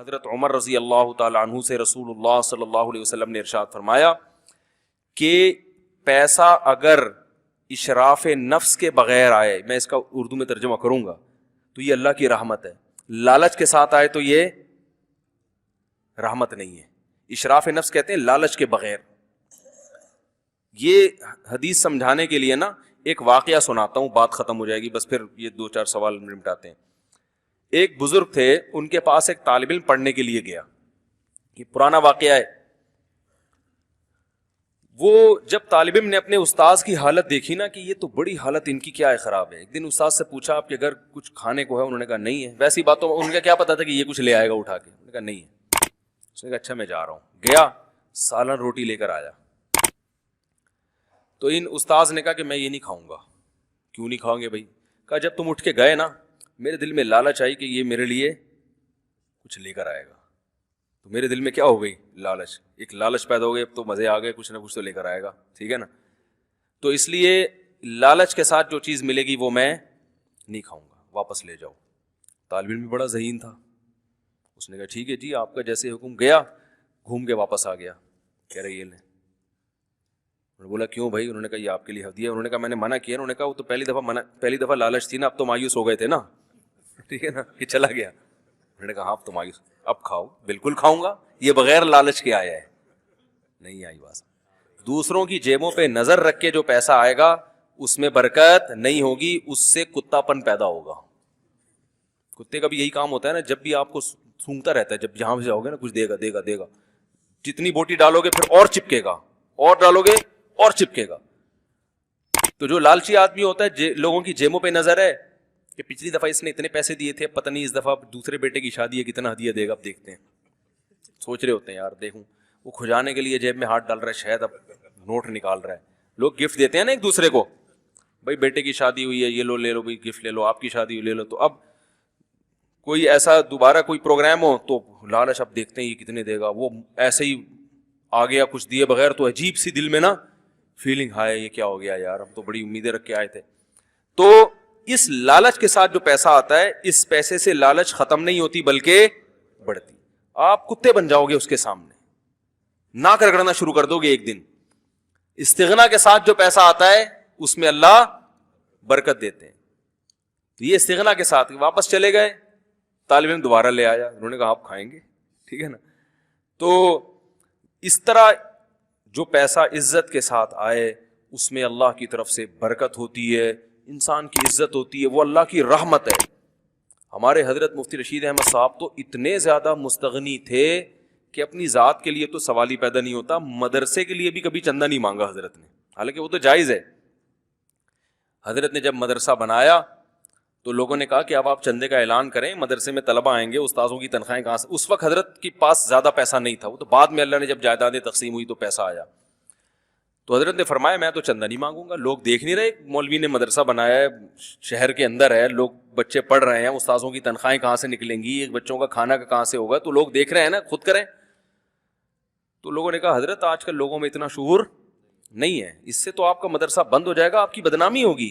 حضرت عمر رضی اللہ تعالیٰ عنہ سے رسول اللہ صلی اللہ علیہ وسلم نے ارشاد فرمایا کہ پیسہ اگر اشراف نفس کے بغیر آئے، میں اس کا اردو میں ترجمہ کروں گا تو یہ اللہ کی رحمت ہے، لالچ کے ساتھ آئے تو یہ رحمت نہیں ہے۔ اشراف نفس کہتے ہیں لالچ کے بغیر۔ یہ حدیث سمجھانے کے لیے نا ایک واقعہ سناتا ہوں، بات ختم ہو جائے گی، بس پھر یہ 2-4 سوال نمٹاتے ہیں۔ ایک بزرگ تھے، ان کے پاس ایک طالب علم پڑھنے کے لیے گیا، یہ پرانا واقعہ ہے۔ وہ جب طالب علم نے اپنے استاذ کی حالت دیکھی نا کہ یہ تو بڑی حالت ان کی کیا ہے، خراب ہے، ایک دن استاذ سے پوچھا آپ کے گھر کچھ کھانے کو ہے؟ انہوں نے کہا نہیں ہے۔ ویسی باتوں ان کا کیا پتا تھا کہ یہ کچھ لے آئے گا اٹھا کے، انہوں نے کہا نہیں ہے۔ اس نے کہا اچھا میں جا رہا ہوں، گیا سالن روٹی لے کر آیا۔ تو ان استاذ نے کہا کہ میں یہ نہیں کھاؤں گا۔ کیوں نہیں کھاؤں گے بھائی؟ کہا جب تم اٹھ کے گئے نا میرے دل میں لالچ آئی کہ یہ میرے لیے کچھ لے کر آئے گا، تو میرے دل میں کیا ہو گئی؟ لالچ، ایک لالچ پیدا ہو گئی، اب تو مزے آ گئے، کچھ نہ کچھ تو لے کر آئے گا، ٹھیک ہے نا۔ تو اس لیے لالچ کے ساتھ جو چیز ملے گی وہ میں نہیں کھاؤں گا، واپس لے جاؤ۔ طالب علم بھی بڑا ذہین تھا، اس نے کہا ٹھیک ہے جی آپ کا جیسے حکم، گیا گھوم کے واپس آ گیا، کہہ رہے یہ لیں۔ انہوں نے بولا کیوں بھائی؟ انہوں نے کہا یہ آپ کے لیے ہدیہ۔ انہوں نے کہا میں نے منع کیا؟ انہوں نے کہا وہ تو پہلی دفعہ لالچ تھی نا، اب تو مایوس ہو گئے تھے نا، ٹھیک ہے نا، کہ چلا گیا۔ انہوں نے کہا ہاں اب تو مایوس، اب کھاؤ، بالکل کھاؤں گا، یہ بغیر لالچ کے آیا ہے۔ نہیں آئی بات۔ دوسروں کی جیبوں پہ نظر رکھ کے جو پیسہ آئے گا اس میں برکت نہیں ہوگی، اس سے کتا پن پیدا ہوگا۔ کتے کا بھی یہی کام ہوتا ہے نا، جب بھی آپ کو سونگتا رہتا ہے، جب جہاں بھی جاؤ گے نا کچھ دے گا دے گا دے گا، جتنی بوٹی ڈالو گے پھر اور چپکے گا، اور ڈالو گے اور چپکے گا۔ تو جو لالچی آدمی ہوتا ہے لوگوں کی جیبوں پہ نظر ہے کہ پچھلی دفعہ اس نے اتنے پیسے دیے تھے، پتہ نہیں اس دفعہ دوسرے بیٹے کی شادی ہے کتنا ہدیہ دے گا، اب دیکھتے ہیں۔ سوچ رہے ہوتے ہیں یار دیکھوں، وہ کھجانے کے لیے جیب میں ہاتھ ڈال رہا ہے، شاید اب نوٹ نکال رہا ہے۔ لوگ گفٹ دیتے ہیں نا ایک دوسرے کو، بھائی بیٹے کی شادی ہوئی ہے یہ لو لے لو بھائی گفٹ لے لو، آپ کی شادی ہوئی لے لو۔ تو اب کوئی ایسا دوبارہ کوئی پروگرام ہو تو لالچ، اب دیکھتے ہیں یہ کتنے دے گا، وہ ایسے ہی آ گیا کچھ دیے بغیر تو عجیب سی دل میں نا فیلنگ، ہائے یہ کیا ہو گیا یار، ہم تو بڑی امیدیں رکھ کے آئے تھے۔ تو اس لالچ کے ساتھ جو پیسہ آتا ہے، اس پیسے سے لالچ ختم نہیں ہوتی بلکہ بڑھتی۔ آپ کتے بن جاؤ گے اس کے سامنے، ناک رگڑنا شروع کر دو گے ایک دن۔ استغنا کے ساتھ جو پیسہ آتا ہے اس میں اللہ برکت دیتے ہیں۔ تو یہ استغنا کے ساتھ واپس چلے گئے، طالب علم دوبارہ لے آیا، انہوں نے کہا آپ کھائیں گے، ٹھیک ہے نا۔ تو اس طرح جو پیسہ عزت کے ساتھ آئے اس میں اللہ کی طرف سے برکت ہوتی ہے، انسان کی عزت ہوتی ہے، وہ اللہ کی رحمت ہے۔ ہمارے حضرت مفتی رشید احمد صاحب تو اتنے زیادہ مستغنی تھے کہ اپنی ذات کے لیے تو سوال ہی پیدا نہیں ہوتا، مدرسے کے لیے بھی کبھی چندہ نہیں مانگا حضرت نے، حالانکہ وہ تو جائز ہے۔ حضرت نے جب مدرسہ بنایا تو لوگوں نے کہا کہ اب آپ چندے کا اعلان کریں، مدرسے میں طلبہ آئیں گے، استاذوں کی تنخواہیں کہاں سے؟ اس وقت حضرت کے پاس زیادہ پیسہ نہیں تھا، وہ تو بعد میں اللہ نے جب جائیدادیں تقسیم ہوئی تو پیسہ آیا۔ تو حضرت نے فرمایا میں تو چندہ نہیں مانگوں گا، لوگ دیکھ نہیں رہے مولوی نے مدرسہ بنایا ہے، شہر کے اندر ہے، لوگ بچے پڑھ رہے ہیں، استاذوں کی تنخواہیں کہاں سے نکلیں گی، بچوں کا کھانا کا کہاں سے ہوگا، تو لوگ دیکھ رہے ہیں نا، خود کریں۔ تو لوگوں نے کہا حضرت آج کل لوگوں میں اتنا شعور نہیں ہے، اس سے تو آپ کا مدرسہ بند ہو جائے گا، آپ کی بدنامی ہوگی،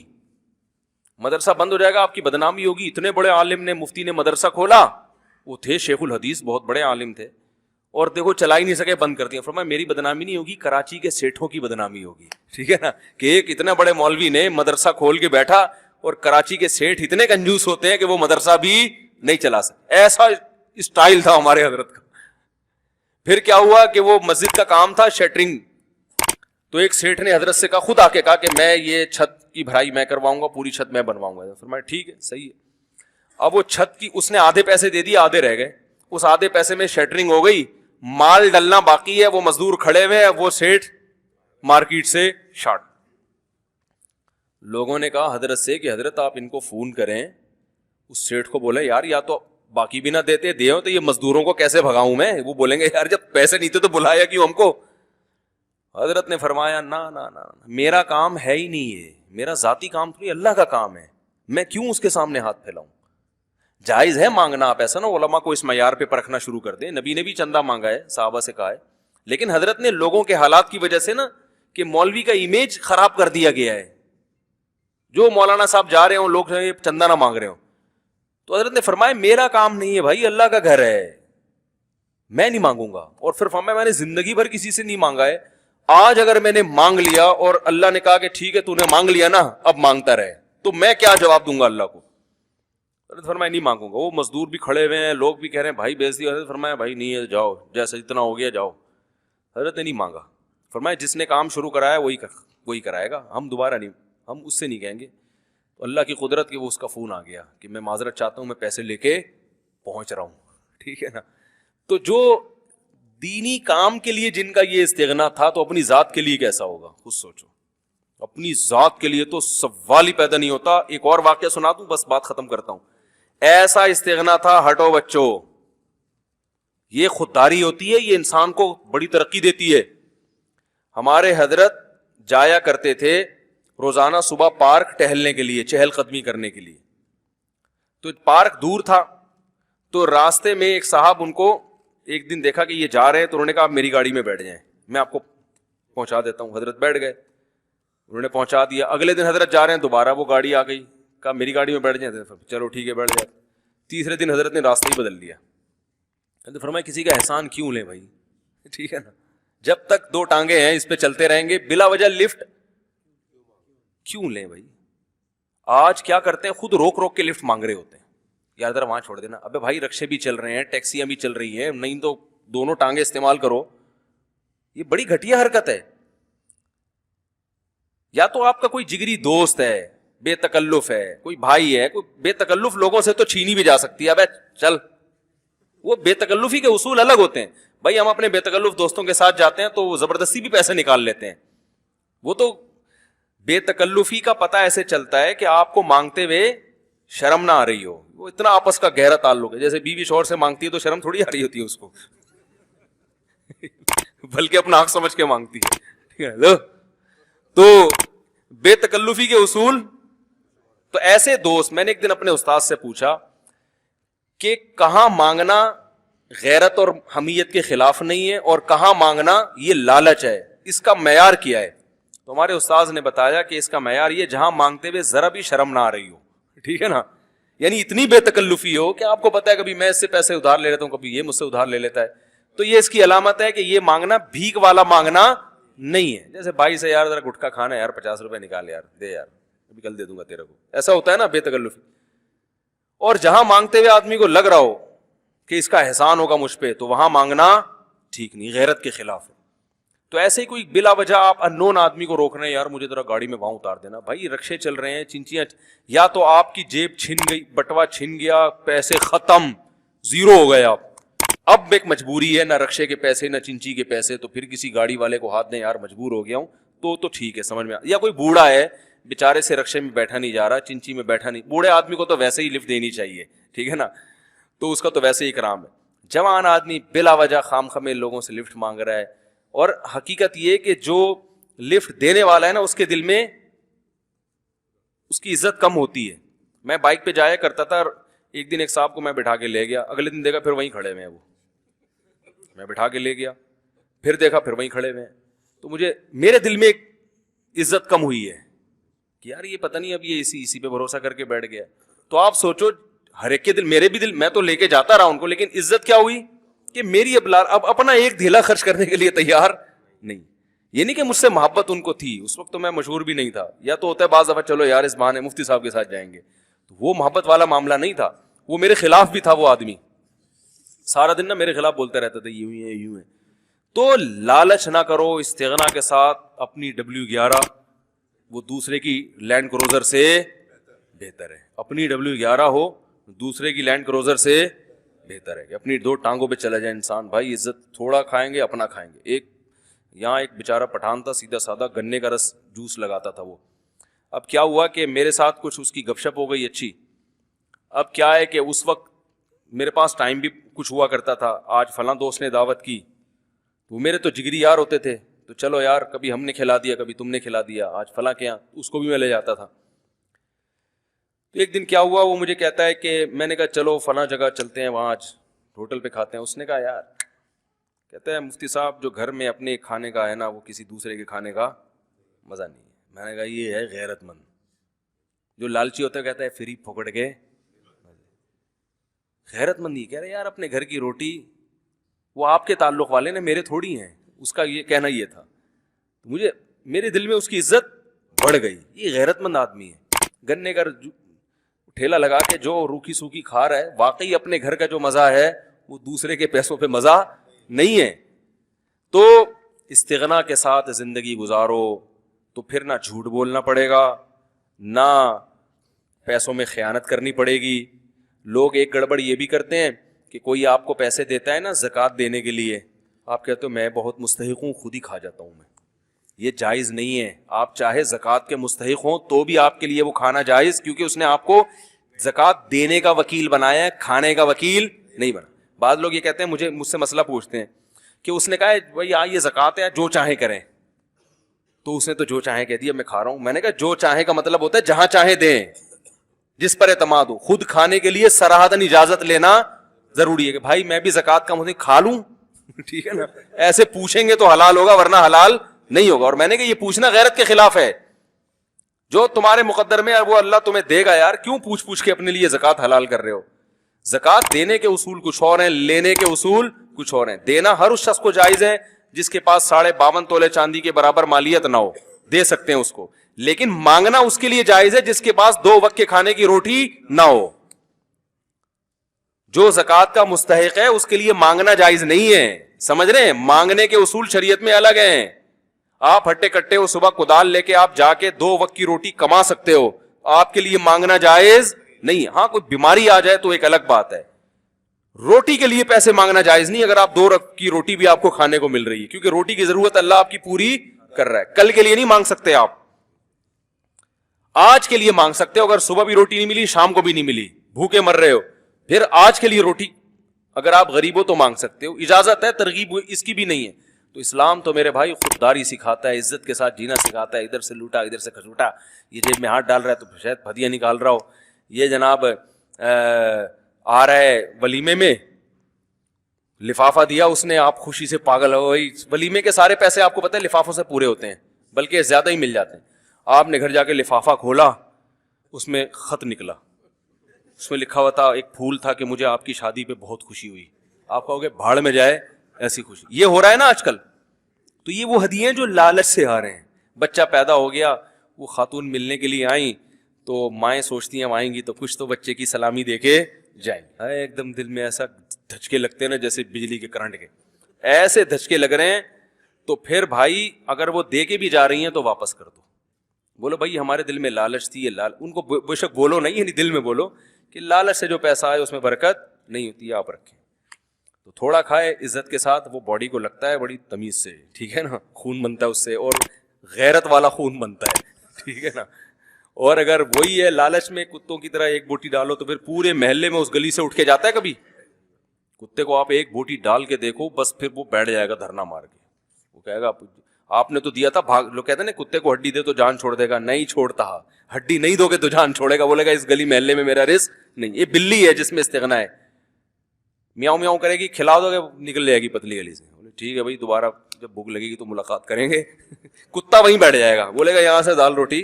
مدرسہ بند ہو جائے گا، آپ کی بدنامی ہوگی۔ اتنے بڑے عالم نے، مفتی نے مدرسہ کھولا، وہ تھے شیخ الحدیث، بہت بڑے عالم تھے، اور دیکھو چلا ہی نہیں سکے، بند کر دیا۔ فرمایا میری بدنامی نہیں ہوگی، کراچی کے سیٹھوں کی بدنامی ہوگی، ٹھیک ہے نا، کہ ایک اتنے بڑے مولوی نے مدرسہ کھول کے بیٹھا اور کراچی کے سیٹھ اتنے کنجوس ہوتے ہیں کہ وہ مدرسہ بھی نہیں چلا سکتے۔ ایسا اسٹائل تھا ہمارے حضرت کا۔ پھر کیا ہوا کہ وہ مسجد کا کام تھا شٹرنگ، تو ایک سیٹھ نے حضرت سے کہا، خود آ کے کہا کہ میں یہ چھت کی بھرائی میں کرواؤں گا، پوری چھت میں بنواؤں گا۔ فرمایا ٹھیک ہے صحیح ہے۔ اب وہ چھت کی اس نے آدھے پیسے دے دیے، آدھے رہ گئے، اس آدھے پیسے میں شٹرنگ ہو گئی، مال ڈلنا باقی ہے، وہ مزدور کھڑے ہوئے، وہ سیٹھ مارکیٹ سے شارٹ۔ لوگوں نے کہا حضرت سے کہ حضرت آپ ان کو فون کریں، اس سیٹھ کو بولے یار یا تو باقی بھی نہ دیتے دے ہو تو یہ مزدوروں کو کیسے بھگاؤں میں؟ وہ بولیں گے یار جب پیسے نہیں تھے تو بلایا کیوں ہم کو؟ حضرت نے فرمایا نہ میرا کام ہے ہی نہیں، یہ میرا ذاتی کام تو نہیں، اللہ کا کام ہے، میں کیوں اس کے سامنے ہاتھ پھیلاؤں؟ جائز ہے مانگنا، آپ ایسا نا علماء کو اس معیار پہ پرکھنا شروع کر دیں، نبی نے بھی چندہ مانگا ہے، صحابہ سے کہا ہے، لیکن حضرت نے لوگوں کے حالات کی وجہ سے نا کہ مولوی کا امیج خراب کر دیا گیا ہے، جو مولانا صاحب جا رہے ہوں لوگ چندہ نہ مانگ رہے ہوں، تو حضرت نے فرمایا میرا کام نہیں ہے بھائی، اللہ کا گھر ہے، میں نہیں مانگوں گا. اور پھر فرمایا میں نے زندگی بھر کسی سے نہیں مانگا ہے, آج اگر میں نے مانگ لیا اور اللہ نے کہا کہ ٹھیک ہے تو نے مانگ لیا نا, اب مانگتا رہے, تو میں کیا جواب دوں گا اللہ کو؟ حضرت فرمایا نہیں مانگوں گا. وہ مزدور بھی کھڑے ہوئے ہیں, لوگ بھی کہہ رہے ہیں بھائی بھیج دیا. حضرت فرمایا بھائی نہیں ہے, جاؤ جیسا جتنا ہو گیا جاؤ. حضرت نے نہیں مانگا. فرمایا جس نے کام شروع کرایا وہی کرائے گا, ہم دوبارہ نہیں, ہم اس سے نہیں کہیں گے. تو اللہ کی قدرت کہ وہ اس کا فون آ گیا کہ میں معذرت چاہتا ہوں, میں پیسے لے کے پہنچ رہا ہوں. ٹھیک ہے نا. تو جو دینی کام کے لیے جن کا یہ استغنا تھا, تو اپنی ذات کے لیے کیسا ہوگا خود سوچو. اپنی ذات کے لیے تو سوال ہی پیدا نہیں ہوتا. ایک اور واقعہ سنا دوں, بس بات ختم کرتا ہوں. ایسا استغنا تھا, ہٹو بچوں, یہ خودداری ہوتی ہے, یہ انسان کو بڑی ترقی دیتی ہے. ہمارے حضرت جایا کرتے تھے روزانہ صبح پارک ٹہلنے کے لیے, چہل قدمی کرنے کے لیے. تو پارک دور تھا, تو راستے میں ایک صاحب ان کو ایک دن دیکھا کہ یہ جا رہے ہیں, تو انہوں نے کہا آپ میری گاڑی میں بیٹھ جائیں, میں آپ کو پہنچا دیتا ہوں. حضرت بیٹھ گئے, انہوں نے پہنچا دیا. اگلے دن حضرت جا رہے ہیں, دوبارہ وہ گاڑی آ گئی, کہا میری گاڑی میں بیٹھ جائیں. چلو ٹھیک ہے بیٹھ جائے. تیسرے دن حضرت نے راستہ ہی بدل دیا. حضرت فرمایا کسی کا احسان کیوں لیں بھائی, ٹھیک ہے نا. جب تک دو ٹانگیں ہیں اس پہ چلتے رہیں گے, بلا وجہ لفٹ کیوں لیں بھائی. آج کیا کرتے ہیں, خود روک روک کے لفٹ مانگ رہے ہوتے ہیں, یار ذرا وہاں چھوڑ دینا. ابے بھائی رکشے بھی چل رہے ہیں, ٹیکسیاں بھی چل رہی ہیں, نہیں تو دونوں ٹانگیں استعمال کرو. یہ بڑی گھٹیا حرکت ہے. یا تو آپ کا کوئی جگری دوست ہے, بے تکلف ہے, کوئی بھائی ہے, کوئی بے تکلف لوگوں سے تو چھینی بھی جا سکتی ہے. ابے چل, وہ بے تکلفی کے اصول الگ ہوتے ہیں بھائی. ہم اپنے بے تکلف دوستوں کے ساتھ جاتے ہیں تو وہ زبردستی بھی پیسے نکال لیتے ہیں. وہ تو بے تکلفی کا پتہ ایسے چلتا ہے کہ آپ کو مانگتے ہوئے شرم نہ آ رہی ہو. وہ اتنا آپس کا گہرا تعلق ہے, جیسے بیوی شوہر سے مانگتی ہے تو شرم تھوڑی آ رہی ہوتی ہے اس کو, بلکہ اپنا حق سمجھ کے مانگتی ہے. ٹھیک ہے, تو بے تکلفی کے اصول. تو ایسے دوست, میں نے ایک دن اپنے استاد سے پوچھا کہ کہاں مانگنا غیرت اور حمیت کے خلاف نہیں ہے, اور کہاں مانگنا یہ لالچ ہے, اس کا معیار کیا ہے. تو ہمارے استاذ نے بتایا کہ اس کا معیار یہ جہاں مانگتے ہوئے ذرا بھی شرم نہ آ رہی ہو. ٹھیک ہے نا, یعنی اتنی بے تکلفی ہو کہ آپ کو پتا ہے کبھی میں اس سے پیسے ادھار لے لیتا ہوں, کبھی یہ مجھ سے ادھار لے لیتا ہے. تو یہ اس کی علامت ہے کہ یہ مانگنا بھیک والا مانگنا نہیں ہے. جیسے بھائی سے یار ذرا گٹکا کھانا ہے یار, 50 روپے نکال یار, دے یار, ابھی کل دے دوں گا تیرے کو, ایسا ہوتا ہے نا بے تکلفی. اور جہاں مانگتے ہوئے آدمی کو لگ رہا ہو کہ اس کا احسان ہوگا مجھ پہ, تو وہاں مانگنا ٹھیک نہیں, غیرت کے خلاف ہے. تو ایسے ہی کوئی بلا وجہ آپ اننون آدمی کو روک رہے ہیں, یار مجھے ذرا گاڑی میں وہاں اتار دینا. بھائی رکشے چل رہے ہیں, چنچیاں, یا تو آپ کی جیب چھن گئی, بٹوا چھن گیا, پیسے ختم, زیرو ہو گئے آپ. اب ایک مجبوری ہے, نہ رکشے کے پیسے نہ چنچی کے پیسے, تو پھر کسی گاڑی والے کو ہاتھ دیں, یار مجبور ہو گیا ہوں, تو ٹھیک ہے, سمجھ میں. یا کوئی بوڑھا ہے بیچارے سے رکشے میں بیٹھا نہیں جا رہا, چنچی میں بیٹھا نہیں, بوڑھے آدمی کو تو ویسے ہی لفٹ دینی چاہیے, ٹھیک ہے نا, تو اس کا تو ویسے ہی اکرام ہے. جوان آدمی بلا وجہ خام خمے لوگوں سے لفٹ مانگ رہا ہے. اور حقیقت یہ کہ جو لفٹ دینے والا ہے نا, اس کے دل میں اس کی عزت کم ہوتی ہے. میں بائک پہ جایا کرتا تھا, ایک دن ایک صاحب کو میں بٹھا کے لے گیا, اگلے دن دیکھا پھر وہیں کھڑے ہوئے ہیں وہ, میں بٹھا کے لے گیا, پھر دیکھا پھر وہیں کھڑے ہوئے ہیں. تو مجھے میرے دل میں ایک عزت کم ہوئی ہے کہ یار یہ پتہ نہیں اب یہ اسی پہ بھروسہ کر کے بیٹھ گیا. تو آپ سوچو, ہر ایک کے دل, میرے بھی دل, میں تو لے کے جاتا رہا ان کو, لیکن عزت کیا ہوئی کہ میری اب اپنا ایک دھیلا خرچ کرنے کے لیے تیار نہیں. یہ نہیں کہ مجھ سے محبت ان کو تھی, اس وقت تو میں مشہور بھی نہیں تھا, یا تو ہوتا ہے بعض دفعہ چلو یار اس بہانے مفتی صاحب کے ساتھ جائیں گے, تو وہ محبت والا معاملہ نہیں تھا. وہ میرے خلاف بھی تھا, وہ آدمی سارا دن نا میرے خلاف بولتا رہتا تھا, یوں ہی ہے یوں ہے. تو لالچ نہ کرو, استغنا کے ساتھ اپنی W11 وہ دوسرے کی لینڈ کروزر سے بہتر ہے. اپنی W11 ہو دوسرے کی لینڈ کروزر سے بہتر ہے کہ اپنی دو ٹانگوں پہ چلا جائے انسان. بھائی عزت تھوڑا کھائیں گے, اپنا کھائیں گے. یہاں ایک بیچارہ پٹھان تھا, سیدھا سادہ گنے کا رس جوس لگاتا تھا وہ. اب کیا ہوا کہ میرے ساتھ کچھ اس کی گپ شپ ہو گئی اچھی. اب کیا ہے کہ اس وقت میرے پاس ٹائم بھی کچھ ہوا کرتا تھا, آج فلاں دوست نے دعوت کی, وہ میرے تو جگری یار ہوتے تھے, تو چلو یار کبھی ہم نے کھلا دیا, کبھی تم نے کھلا دیا, آج فلاں کے یہاں, اس کو بھی میں لے جاتا تھا. تو ایک دن کیا ہوا, وہ مجھے کہتا ہے کہ میں نے کہا چلو فلاں جگہ چلتے ہیں, وہاں آج ہوٹل پہ کھاتے ہیں. اس نے کہا یار, کہتا ہے مفتی صاحب جو گھر میں اپنے کھانے کا ہے نا, وہ کسی دوسرے کے کھانے کا مزہ نہیں ہے. میں نے کہا یہ ہے غیرت مند. جو لالچی ہوتا ہے کہتا ہے فری پھوکڑ کے, غیرت مند نہیں کہہ رہے یار, اپنے گھر کی روٹی وہ آپ کے تعلق والے نے، میرے تھوڑی ہیں. اس کا یہ کہنا یہ تھا. مجھے میرے دل میں اس کی عزت بڑھ گئی. یہ غیرت مند آدمی ہے. گنے کا ٹھیلا لگا کے جو روکھی سوکھی کھا رہا ہے، واقعی اپنے گھر کا جو مزہ ہے وہ دوسرے کے پیسوں پہ مزہ نہیں ہے. تو استغنا کے ساتھ زندگی گزارو تو پھر نہ جھوٹ بولنا پڑے گا، نہ پیسوں میں خیانت کرنی پڑے گی. لوگ ایک گڑبڑ یہ بھی کرتے ہیں کہ کوئی آپ کو پیسے دیتا ہے نا زکوٰۃ دینے کے لیے، آپ کہتے ہو میں بہت مستحق ہوں، خود ہی کھا جاتا ہوں میں. یہ جائز نہیں ہے. آپ چاہے زکوٰۃ کے مستحق ہوں تو بھی آپ کے لیے وہ کھانا جائز، کیونکہ اس نے آپ کو زکوٰۃ دینے کا وکیل بنایا ہے، کھانے کا وکیل نہیں بنا. بعض لوگ یہ کہتے ہیں، مجھ سے مسئلہ پوچھتے ہیں کہ اس نے کہا بھائی یہ زکوٰۃ ہے، جو چاہیں کریں. تو اس نے تو جو چاہیں کہہ دیا، میں کھا رہا ہوں. میں نے کہا جو چاہیں کا مطلب ہوتا ہے جہاں چاہیں دیں، جس پر اعتماد ہو. خود کھانے کے لیے صراحتاً اجازت لینا ضروری ہے کہ بھائی میں بھی زکوٰۃ کا مجھے کھا لوں. ٹھیک ہے نا. ایسے پوچھیں گے تو حلال ہوگا، ورنہ حلال نہیں ہوگا. اور میں نے کہا یہ پوچھنا غیرت کے خلاف ہے. جو تمہارے مقدر میں وہ اللہ تمہیں دے گا یار، کیوں پوچھ پوچھ کے اپنے لیے زکوٰۃ حلال کر رہے ہو؟ زکوٰۃ دینے کے اصول کچھ اور ہیں، لینے کے اصول کچھ اور ہیں. دینا ہر اس شخص کو جائز ہے جس کے پاس 52.5 تولے چاندی کے برابر مالیت نہ ہو، دے سکتے ہیں اس کو. لیکن مانگنا اس کے لیے جائز ہے جس کے پاس 2 وقت کے کھانے کی روٹی نہ ہو. جو زکوٰۃ کا مستحق ہے اس کے لیے مانگنا جائز نہیں ہے. سمجھ رہے ہیں؟ مانگنے کے اصول شریعت میں الگ ہیں. آپ ہٹے کٹے ہو، صبح کدال لے کے آپ جا کے 2 وقت کی روٹی کما سکتے ہو، آپ کے لیے مانگنا جائز نہیں. ہاں کوئی بیماری آ جائے تو ایک الگ بات ہے. روٹی کے لیے پیسے مانگنا جائز نہیں اگر آپ 2 وقت کی روٹی بھی آپ کو کھانے کو مل رہی ہے، کیونکہ روٹی کی ضرورت اللہ آپ کی پوری کر رہا ہے. کل کے لیے نہیں مانگ سکتے آپ، آج کے لیے مانگ سکتے ہو. اگر صبح بھی روٹی نہیں ملی، شام کو بھی نہیں ملی، بھوکے مر رہے ہو، پھر آج کے لیے روٹی اگر آپ غریب ہو تو مانگ سکتے ہو. اجازت ہے، ترغیب اس کی بھی نہیں ہے. تو اسلام تو میرے بھائی خودداری سکھاتا ہے، عزت کے ساتھ جینا سکھاتا ہے. ادھر سے لوٹا ادھر سے کھسوٹا، یہ جیب میں ہاتھ ڈال رہا ہے تو شاید بھدیا نکال رہا ہو. یہ جناب آ رہا ہے ولیمے میں، لفافہ دیا اس نے، آپ خوشی سے پاگل ہو گئی. ولیمے کے سارے پیسے آپ کو پتہ ہے لفافوں سے پورے ہوتے ہیں، بلکہ زیادہ ہی مل جاتے ہیں. آپ نے گھر جا کے لفافہ کھولا، اس میں خط نکلا، اس میں لکھا ہوا تھا، ایک پھول تھا کہ مجھے آپ کی شادی پہ بہت خوشی ہوئی. آپ کہو گے بھاڑ میں جائے ایسی خوشی. یہ ہو رہا ہے نا آج کل. تو یہ وہ ہدیے ہیں جو لالچ سے آ رہے ہیں. بچہ پیدا ہو گیا، وہ خاتون ملنے کے لیے آئیں تو مائیں سوچتی ہیں آئیں گی تو کچھ تو بچے کی سلامی دے کے جائیں. ایک دم دل میں ایسا دھچکے لگتے ہیں نا جیسے بجلی کے کرنٹ کے، ایسے دھچکے لگ رہے ہیں. تو پھر بھائی اگر وہ دے کے بھی جا رہی ہیں تو واپس کر دو. بولو بھائی ہمارے دل میں لالچ تھی، یہ ان کو بے شک بولو نہیں، یعنی دل میں بولو کہ لالچ سے جو پیسہ آئے اس میں برکت نہیں ہوتی، آپ رکھیں. تو تھوڑا کھائے عزت کے ساتھ، وہ باڈی کو لگتا ہے بڑی تمیز سے. ٹھیک ہے نا، خون بنتا ہے اس سے، اور غیرت والا خون بنتا ہے. ٹھیک ہے نا. اور اگر وہی ہے لالچ میں کتوں کی طرح ایک بوٹی ڈالو تو پھر پورے محلے میں اس گلی سے اٹھ کے جاتا ہے. کبھی کتے کو آپ ایک بوٹی ڈال کے دیکھو، بس پھر وہ بیٹھ جائے گا دھرنا مار کے. وہ کہے گا آپ نے تو دیا تھا، بھاگ. لوگ کہتے ہیں نا کتے کو ہڈی دے تو جان چھوڑ دے گا، نہیں چھوڑتا. ہڈی نہیں دو گے تو جان چھوڑے گا، بولے گا اس گلی محلے میں میرا رزق نہیں. یہ بلی ہے جس میں استغنا ہے، میاؤں میاؤں کرے گی، کھلا دو گے نکل جائے گی پتلی گلی سے. بولے ٹھیک ہے بھائی، دوبارہ جب بھوک لگے گی تو ملاقات کریں گے. کتا وہیں بیٹھ جائے گا، بولے گا یہاں سے دال روٹی.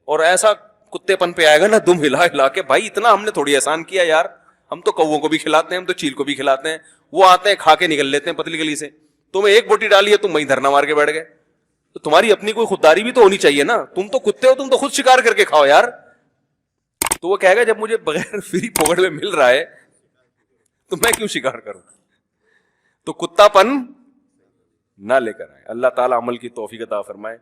اور ایسا کتے پن پہ آئے گا نا دم ہلا ہلا کے، بھائی اتنا ہم نے تھوڑی احسان کیا یار. ہم تو کووں کو بھی کھلاتے ہیں، ہم تو چیل کو بھی کھلاتے ہیں. وہ آتے ہیں کھا کے نکل لیتے ہیں پتلی گلی سے. تمہیں ایک بوٹی ڈالی ہے، تم وہیں دھرنا مار کے بیٹھ گئے. تو تمہاری اپنی کوئی خودداری بھی تو ہونی چاہیے نا. تم تو کتے ہو، تم تو خود شکار کر کے کھاؤ یار. تو وہ کہے گا جب مجھے بغیر فری پکڑ میں مل رہا ہے تو میں کیوں شکار کروں. تو کتا پن نہ لے کر آئے. اللہ تعالیٰ عمل کی توفیق عطا فرمائے.